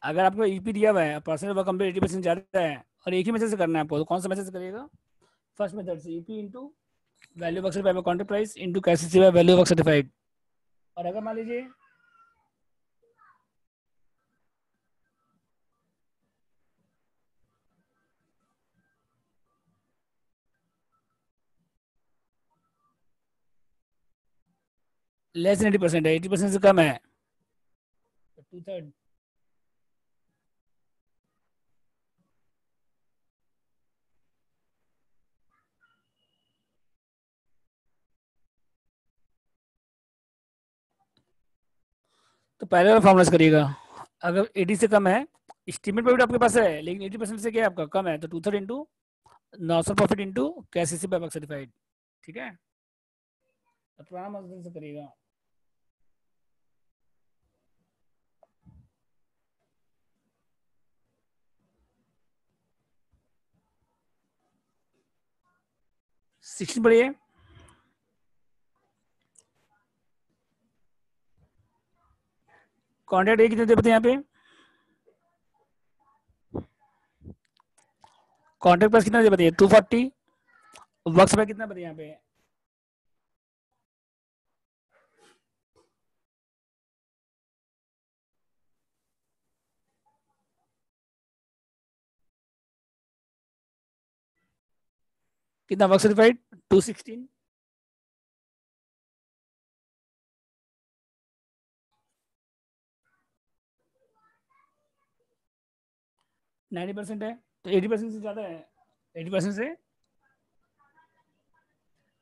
[SPEAKER 1] अगर आपको ईपी दिया हुआ है, परसेंटेज वर्क कंप्लीट 80% ज्यादा है और एक ही मेथड से करना है आपको, तो कौन सा मेथड से करिएगा? फर्स्ट मेथड से, EP into value work certified contract price into cash value work certified. और अगर मान लीजिए लेस देन 80% है, 80% से कम है, तो 2/3। तो पहले वाला फॉर्मूला से करिएगा। अगर 80 से कम है, एस्टीमेट प्रॉफिट आपके पास है लेकिन 80% से क्या है आपका कम है, तो 2/3 इंटू नॉसर profit into cash by work certified. ठीक है। तो पुराना मजदूर से करिएगा। 16 पढ़िए। कॉन्ट्रैक्ट ए कितने देते हैं यहाँ पे? कॉन्ट्रैक्ट प्राइस कितना दे बताइए? 240। वर्क्स पे कितना बताइए यहाँ पे? कितना वर्क सर्टिफाइड? 216। 90% है, तो 80% से ज्यादा है। 80% से,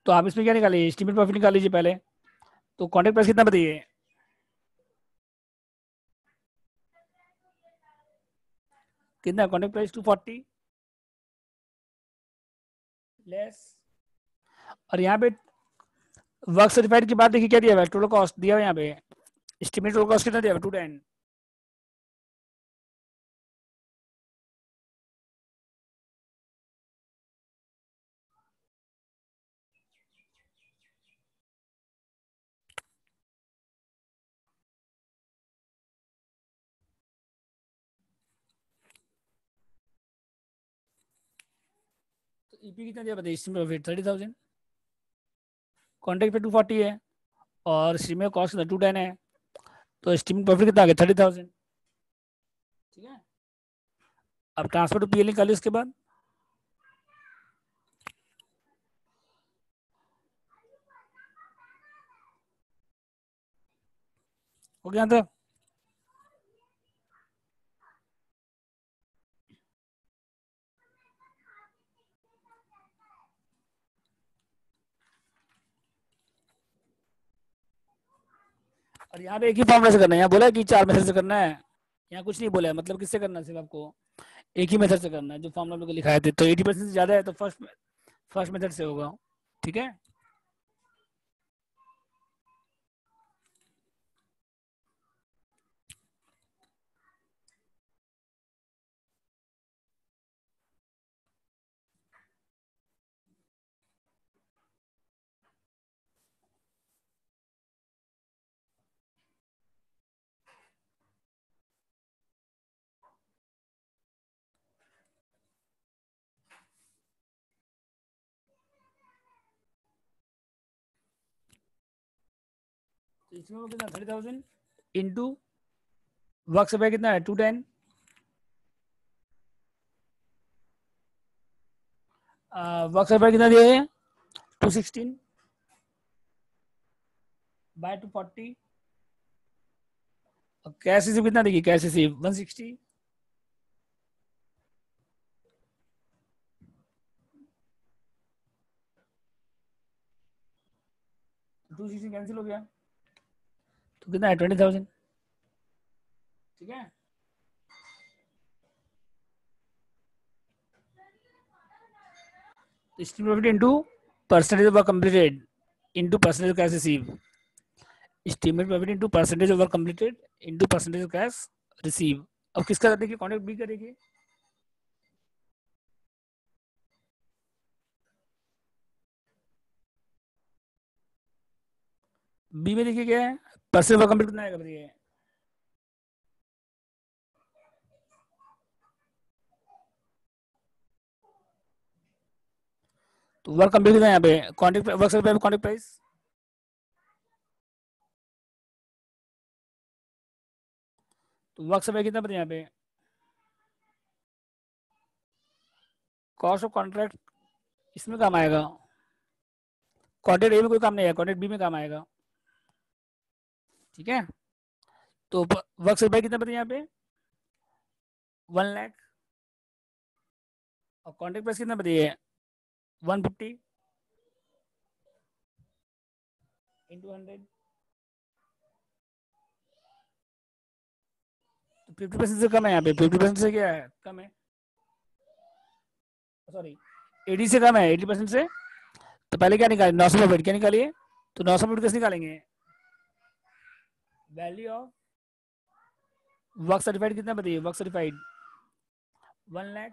[SPEAKER 1] तो आप इसमें क्या निकालिए? एस्टीमेट प्रॉफिट निकाल लीजिए पहले। तो कॉन्ट्रैक्ट प्राइस कितना बताइए? कितना कॉन्ट्रैक्ट प्राइस? 240। लेस, और यहाँ पे वर्क सर्टिफाइड की बात देखिए क्या दिया हुआ है, टोटल कॉस्ट दिया हुआ है यहाँ पे, एस्टिमेट टोटल कॉस्ट कितना दिया हुआ है 210। तो ईपी कितना दिया बताइए, एस्टिमेट प्रॉफिट 30,000, कॉन्ट्रैक्ट पे 240 है और एस्टिमेट कॉस्ट 210 है, तो एस्टिमेट प्रॉफिट कितना आ गया 30,000। ठीक है, अब ट्रांसफर टू पीएल निकालिए उसके बाद। हो गया तो और यहाँ पे एक ही फॉर्मूला से करना है, यहाँ बोला है कि 4 मेथड से करना है, यहाँ कुछ नहीं बोला है, मतलब किससे करना है, सिर्फ आपको एक ही मेथड से करना है जो फॉर्मूला लोग लिखाए थे। तो 80% से ज्यादा है तो फर्स्ट मेथड से होगा। ठीक है, तो इसमें कितना 30,000 इंटू वर्क सप्लाई कितना है 210, वर्क सप्लाई कितना दिया है 216 बाय 240, और कैश रिसीव कितना देखिए, कैश रिसीव 160, तो 260 कैंसिल हो गया, तो कितना है 20,000। ठीक है, तो steam profit into percentage of work completed into percentage of cash receive, estimate profit into percentage of work completed into percentage of cash receive। अब किसका देखिए, कॉन्ट्रैक्ट बी का देखिए, बी में देखिए क्या है, परसेंट वर्क कंप्लीट कितना आएगा बताइए, तो वर्क कंप्लीट कितना है यहाँ पे, contract work service contract price, तो वर्क सर्विस कितना बताइए यहाँ पे, कॉस्ट ऑफ कॉन्ट्रैक्ट इसमें काम आएगा, कॉन्ट्रैक्ट ए में कोई काम नहीं आएगा, कॉन्ट्रैक्ट बी में काम आएगा। ठीक है, तो वर्क सर्विस कितना बताइए यहाँ पे 1 लाख, और कॉन्ट्रैक्ट प्राइस कितना बताइए 150 इंटू 100, तो 50% से कम है यहाँ पे, 50% से क्या है कम है, सॉरी 80 से कम है 80% से, तो पहले क्या निकाले 900 प्रॉफिट, क्या निकालिए, तो 900 प्रॉफिट कैसे निकालेंगे, वैल्यू ऑफ वर्क सर्टिफाइड कितना बताइए, work certified 1 lakh,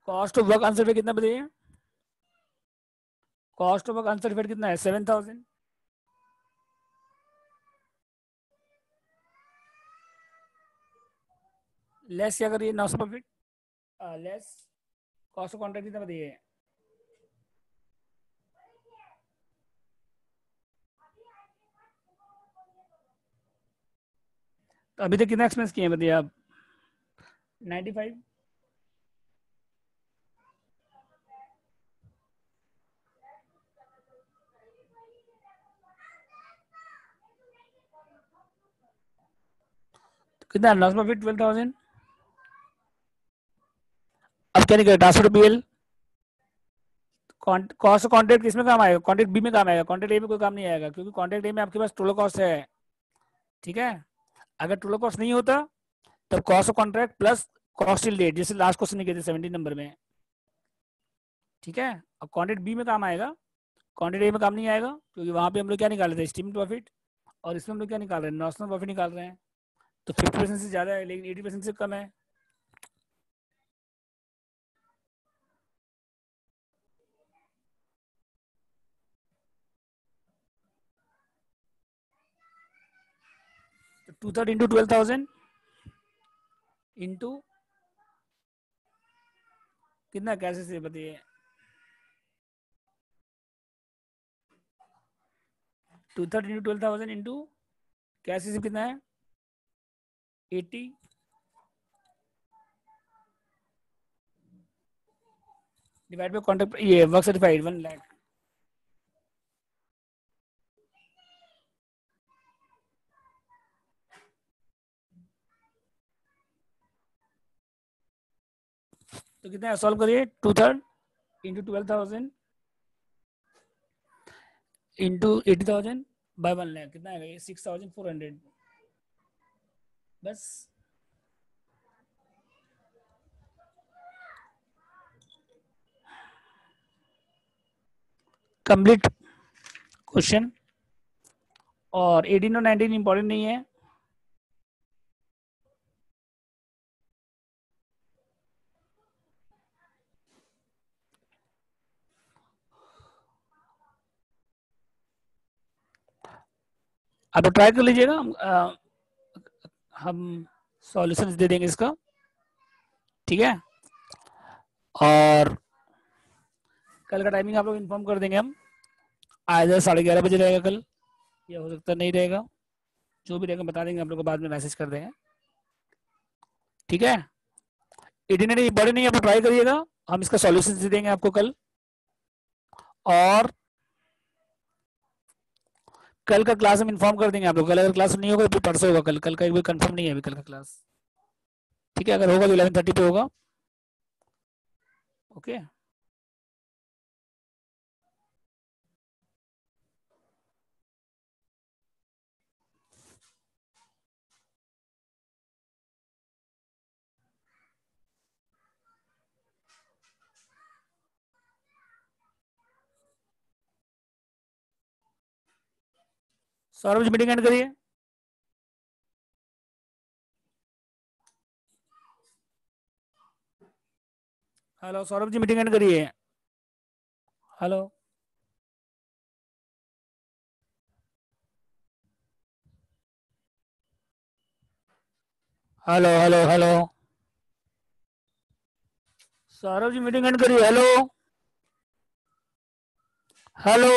[SPEAKER 1] cost of work uncertified कितना बताइए, कॉस्ट ऑफ वर्क अनसर्टिफाइड कितना है 7,000, लेस क्या करिए 900 profit, less cost of contract कितना बताइए, तो अभी तक कितना एक्सपेंस किए बताइए आप 95, तो कितना 900 प्रॉफिट 12,000, अब क्या निकलेगा ट्रांसफर बीएल, कॉस्ट कॉन्ट्रैक्ट किसमें काम आएगा, कॉन्ट्रैक्ट बी में काम आएगा, कॉन्ट्रैक्ट ए में कोई काम नहीं आएगा, क्योंकि कॉन्ट्रैक्ट ए में आपके पास टोटल कॉस्ट है। ठीक है, अगर टोटल कॉस्ट नहीं होता तब cost of contract plus cost till date, जैसे लास्ट क्वेश्चन में कहते 70 नंबर में, ठीक है। अब क्वांटिटी बी में काम आएगा, क्वांटिटी ए में काम नहीं आएगा, क्योंकि वहां पे हम लोग क्या निकाल रहे थे, एस्टीमेट प्रॉफिट, और इसमें हम लोग क्या निकाल रहे हैं, नॉशनल प्रॉफिट निकाल रहे हैं। तो 50% से ज्यादा है लेकिन 80% से कम है। तो 2/3 इंटू 12,000 इंटू कितना, कैसे से बताइए, 2/3 इंटू 12,000 इंटू कैसे से कितना है 80 डिवाइड बाय कॉन्ट्रैक्ट, ये वर्क सर्टिफाइड 1 लाख। तो कितना है, सॉल्व करिए, 2/3 इंटू 12,000 इंटू 80,000 बाय 1 लाख, कितना आएगा ये 6,400। बस कंप्लीट क्वेश्चन। और 18 और 19 इंपॉर्टेंट नहीं है। आप ट्राई कर लीजिएगा, हम सॉल्यूशंस दे देंगे इसका, ठीक है। और कल का टाइमिंग आप लोग इन्फॉर्म कर देंगे हम, आज 11:30 बजे रहेगा कल, या हो सकता नहीं रहेगा, जो भी रहेगा बता देंगे आप लोग को, बाद में मैसेज कर देंगे, ठीक है। इटिनरी इंपॉर्टेंट नहीं है, आप ट्राई करिएगा, हम इसका सॉल्यूशन दे देंगे आपको कल। और कल का क्लास हम इन्फॉर्म कर देंगे आप लोग, कल अगर क्लास नहीं होगा तो परसों होगा, कल का एक भी कंफर्म नहीं है अभी कल का क्लास, ठीक है। अगर होगा तो 11:30 पे होगा, okay. Saurabh ji meeting end करिए। Hello Saurabh ji meeting end करिए। Hello hello hello hello Saurabh ji meeting end करिए। Hello hello